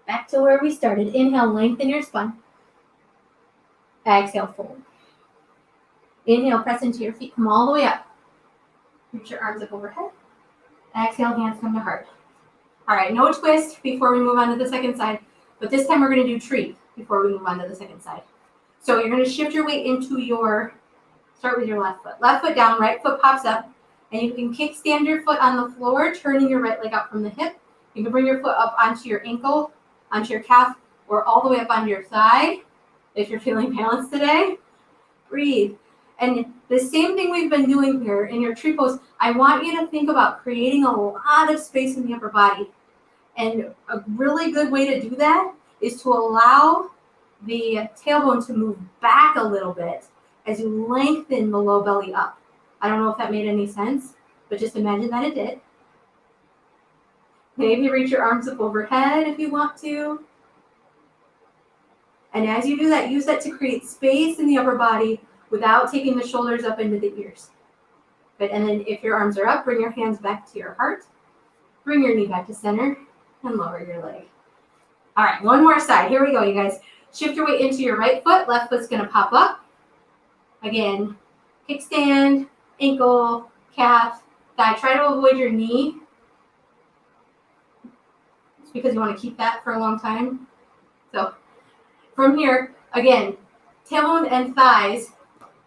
Back to where we started. Inhale, lengthen your spine. Exhale, fold. Inhale, press into your feet. Come all the way up. Reach your arms up overhead. Exhale, hands come to heart. All right, no twist before we move on to the second side. But this time we're going to do tree before we move on to the second side. So you're going to shift your weight into start with your left foot. Left foot down, right foot pops up. And you can kickstand your foot on the floor, turning your right leg out from the hip. You can bring your foot up onto your ankle, onto your calf, or all the way up onto your thigh if you're feeling balanced today. Breathe. And the same thing we've been doing here in your tree pose, I want you to think about creating a lot of space in the upper body. And a really good way to do that is to allow the tailbone to move back a little bit as you lengthen the low belly up. I don't know if that made any sense, but just imagine that it did. Maybe reach your arms up overhead if you want to. And as you do that, use that to create space in the upper body without taking the shoulders up into the ears. Good. And then if your arms are up, bring your hands back to your heart. Bring your knee back to center and lower your leg. All right, one more side. Here we go, you guys. Shift your weight into your right foot. Left foot's going to pop up. Again, kickstand, ankle, calf, thigh. Try to avoid your knee. It's because you want to keep that for a long time. So from here, again, tailbone and thighs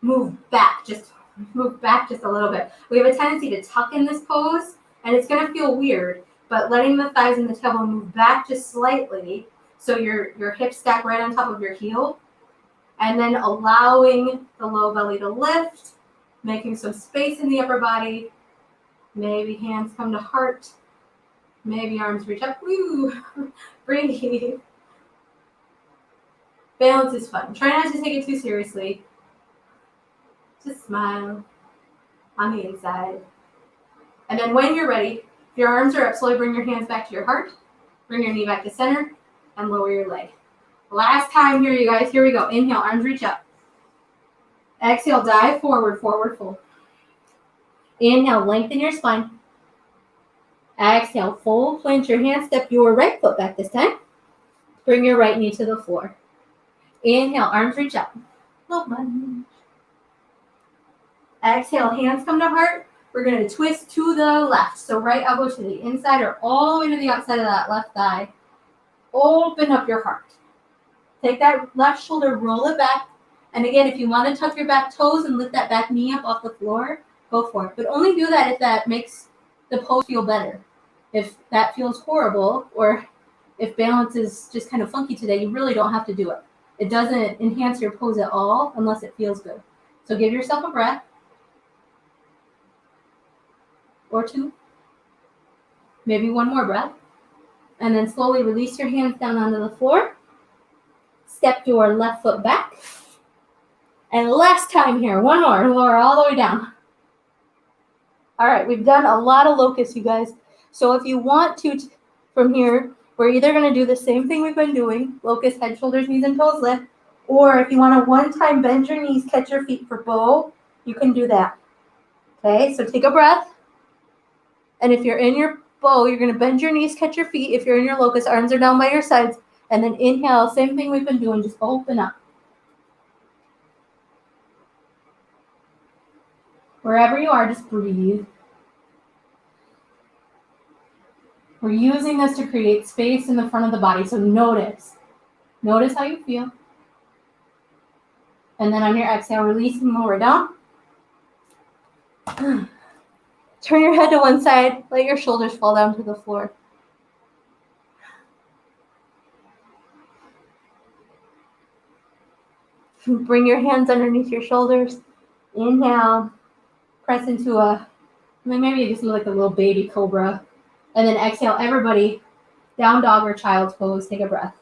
move back. Just move back just a little bit. We have a tendency to tuck in this pose, and it's going to feel weird, but letting the thighs and the tailbone move back just slightly so your hips stack right on top of your heel, and then allowing the low belly to lift, making some space in the upper body. Maybe hands come to heart. Maybe arms reach up. Woo! Breathe. Balance is fun. Try not to take it too seriously. Just smile on the inside. And then when you're ready, if your arms are up, slowly bring your hands back to your heart. Bring your knee back to center and lower your leg. Last time here, you guys. Here we go. Inhale, arms reach up. Exhale, dive forward, forward fold. Inhale, lengthen your spine. Exhale, fold, plant your hands, step your right foot back this time. Bring your right knee to the floor. Inhale, arms reach up. Low lunge. Exhale, hands come to heart. We're going to twist to the left. So right elbow to the inside or all the way to the outside of that left thigh. Open up your heart. Take that left shoulder, roll it back. And again, if you want to tuck your back toes and lift that back knee up off the floor, go for it. But only do that if that makes the pose feel better. If that feels horrible or if balance is just kind of funky today, you really don't have to do it. It doesn't enhance your pose at all unless it feels good. So give yourself a breath or two. Maybe one more breath. And then slowly release your hands down onto the floor. Step your left foot back. And last time here, one more, lower all the way down. All right, we've done a lot of locusts, you guys. So if you want to, from here, we're either going to do the same thing we've been doing, locust, head, shoulders, knees, and toes lift, or if you want to one-time bend your knees, catch your feet for bow, you can do that. Okay, so take a breath. And if you're in your bow, you're going to bend your knees, catch your feet. If you're in your locust, arms are down by your sides. And then inhale, same thing we've been doing, just open up. Wherever you are, just breathe. We're using this to create space in the front of the body, so notice. Notice how you feel. And then on your exhale, release and lower down. Turn your head to one side, let your shoulders fall down to the floor. Bring your hands underneath your shoulders. Inhale, press into maybe just like a little baby cobra. And then exhale, everybody, down dog or child's pose. Take a breath.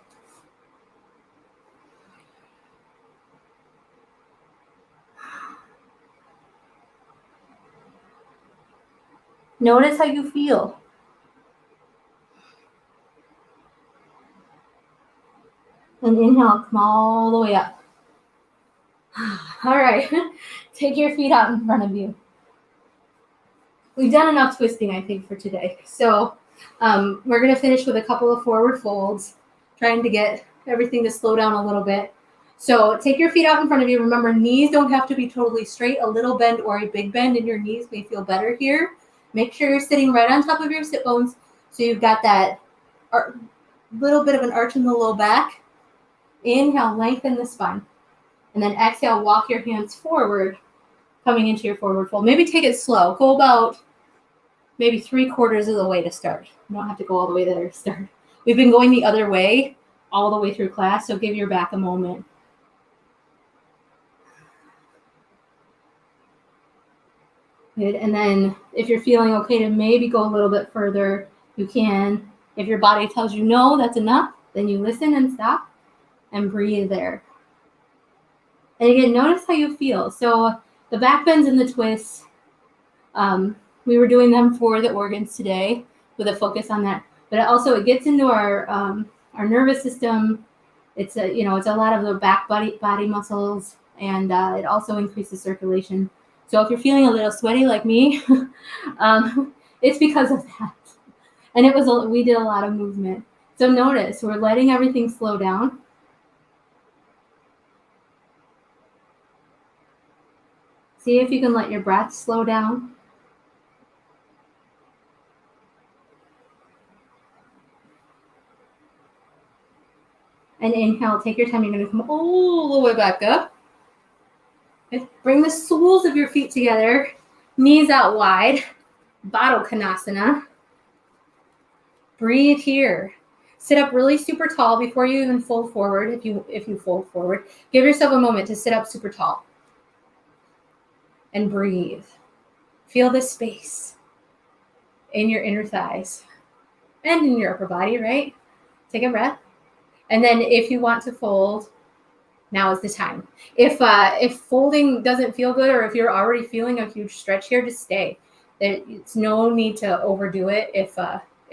Notice how you feel. And inhale, come all the way up. All right, take your feet out in front of you. We've done enough twisting, I think, for today. So we're going to finish with a couple of forward folds, trying to get everything to slow down a little bit. So take your feet out in front of you. Remember, knees don't have to be totally straight. A little bend or a big bend in your knees may feel better here. Make sure you're sitting right on top of your sit bones so you've got that little bit of an arch in the low back. Inhale, lengthen the spine. And then exhale, walk your hands forward, coming into your forward fold. Maybe take it slow. Go about maybe 3/4 of the way to start. You don't have to go all the way there to start. We've been going the other way all the way through class, so give your back a moment. Good. And then if you're feeling okay to maybe go a little bit further, you can. If your body tells you no, that's enough, then you listen and stop and breathe there. And again, notice how you feel. So the back bends and the twists, we were doing them for the organs today with a focus on that. But it gets into our nervous system. It's a lot of the back body muscles, and it also increases circulation. So if you're feeling a little sweaty like me, it's because of that. And we did a lot of movement. So notice we're letting everything slow down. See if you can let your breath slow down. And inhale, take your time. You're going to come all the way back up. Okay. Bring the soles of your feet together, knees out wide, Baddha Konasana. Breathe here. Sit up really super tall before you even fold forward. If you fold forward, give yourself a moment to sit up super tall. And breathe. Feel the space in your inner thighs and in your upper body, right? Take a breath. And then if you want to fold, now is the time. If folding doesn't feel good, or if you're already feeling a huge stretch here, just stay. It's no need to overdo it if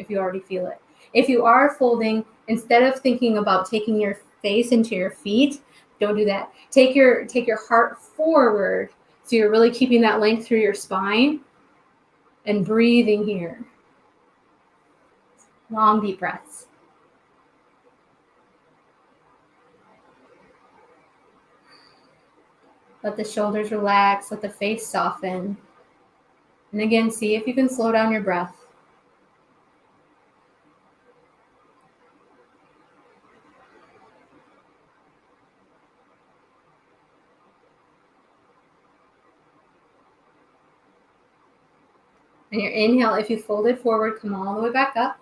you already feel it. If you are folding, instead of thinking about taking your face into your feet, don't do that. Take your heart forward. So you're really keeping that length through your spine and breathing here. Long, deep breaths. Let the shoulders relax. Let the face soften. And again, see if you can slow down your breath. And your inhale, if you folded forward, come all the way back up.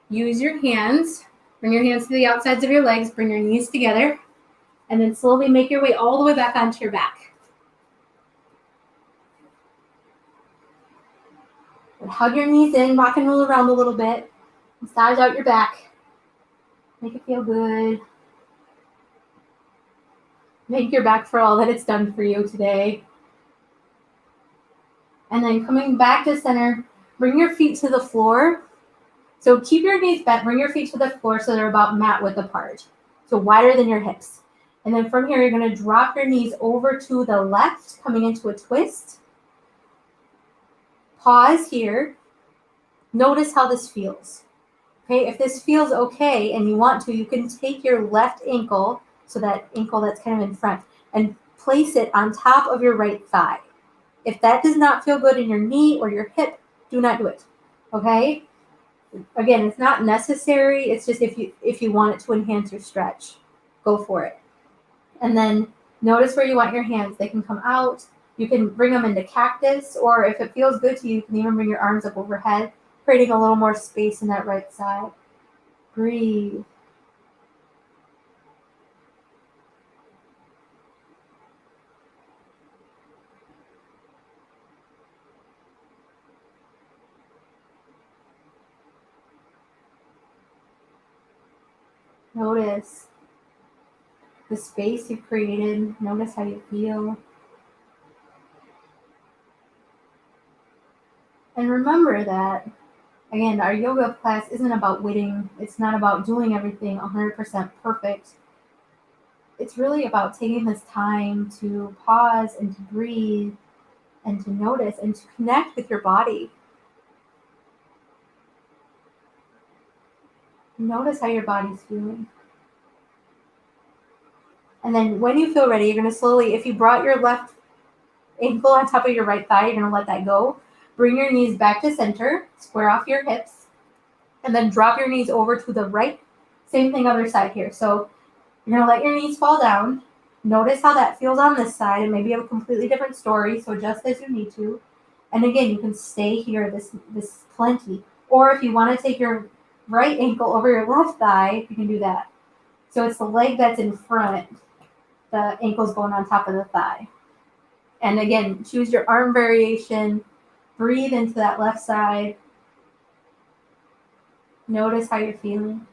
Use your hands. Bring your hands to the outsides of your legs. Bring your knees together. And then slowly make your way all the way back onto your back. And hug your knees in. Rock and roll around a little bit. Massage out your back. Make it feel good. Thank your back for all that it's done for you today. And then coming back to center, bring your feet to the floor. So keep your knees bent, bring your feet to the floor so they're about mat width apart. So wider than your hips. And then from here, you're gonna drop your knees over to the left, coming into a twist. Pause here. Notice how this feels. Okay, if this feels okay and you want to, you can take your left ankle, so that ankle that's kind of in front, and place it on top of your right thigh. If that does not feel good in your knee or your hip, do not do it. Okay? Again, it's not necessary. It's just if you want it to enhance your stretch, go for it. And then notice where you want your hands. They can come out. You can bring them into cactus, or if it feels good to you, you can even bring your arms up overhead, creating a little more space in that right side. Breathe. Notice the space you've created. Notice how you feel. And remember that, again, our yoga class isn't about winning. It's not about doing everything 100% perfect. It's really about taking this time to pause and to breathe and to notice and to connect with your body. Notice how your body's feeling. And then when you feel ready, you're going to slowly, if you brought your left ankle on top of your right thigh, you're going to let that go. Bring your knees back to center, square off your hips, and then drop your knees over to the right. Same thing other side here. So you're going to let your knees fall down. Notice how that feels on this side, and maybe you have a completely different story, so adjust as you need to. And again, you can stay here. This is plenty. Or if you want to take your right ankle over your left thigh, you can do that. So it's the leg that's in front. The ankle's going on top of the thigh. And again, choose your arm variation. Breathe into that left side. Notice how you're feeling.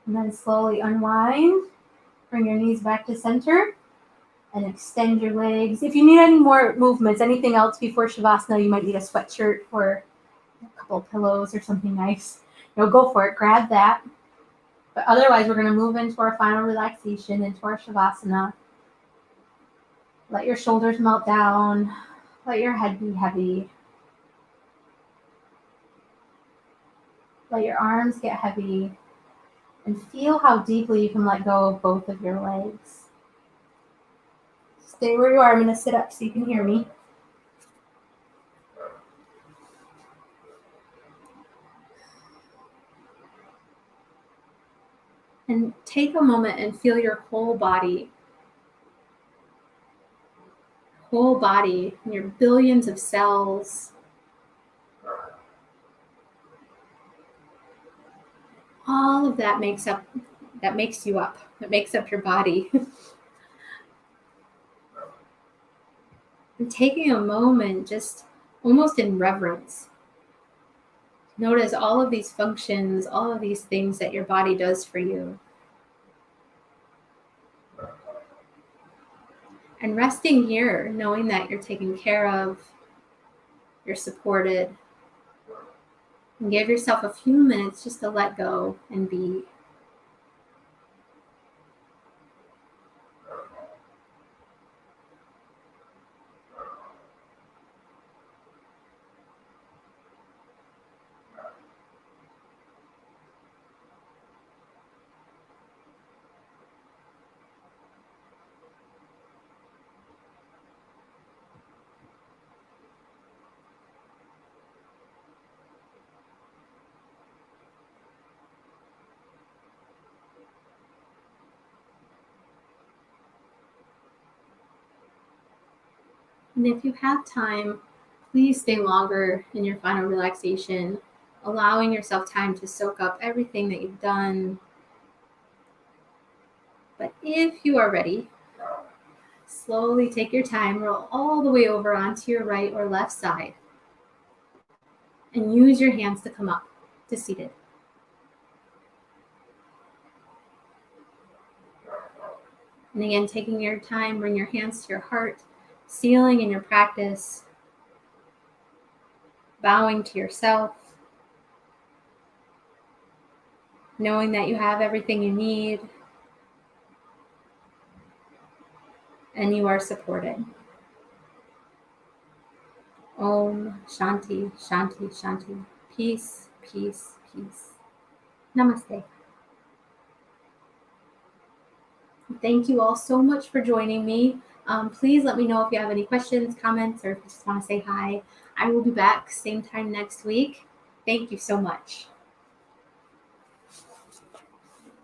And then slowly unwind. Bring your knees back to center. And extend your legs. If you need any more movements, anything else before Shavasana, you might need a sweatshirt or a couple of pillows or something nice. Go for it. Grab that. But otherwise, we're going to move into our final relaxation, into our Shavasana. Let your shoulders melt down. Let your head be heavy. Let your arms get heavy. And feel how deeply you can let go of both of your legs. Stay where you are. I'm going to sit up so you can hear me. And take a moment and feel your whole body. Whole body, and your billions of cells. All of that makes you up. That makes up your body. And taking a moment, just almost in reverence. Notice all of these functions, all of these things that your body does for you. And resting here, knowing that you're taken care of, you're supported. And give yourself a few minutes just to let go and be. And if you have time, please stay longer in your final relaxation. allowing yourself time to soak up everything that you've done. But if you are ready, slowly take your time, roll all the way over onto your right or left side, and use your hands to come up to seated. And again, taking your time, bring your hands to your heart, sealing in your practice, bowing to yourself, knowing that you have everything you need and you are supported. Om Shanti, Shanti, Shanti. Peace, peace, peace. Namaste. Thank you all so much for joining me. Please let me know if you have any questions, comments, or if you just want to say hi. I will be back same time next week. Thank you so much.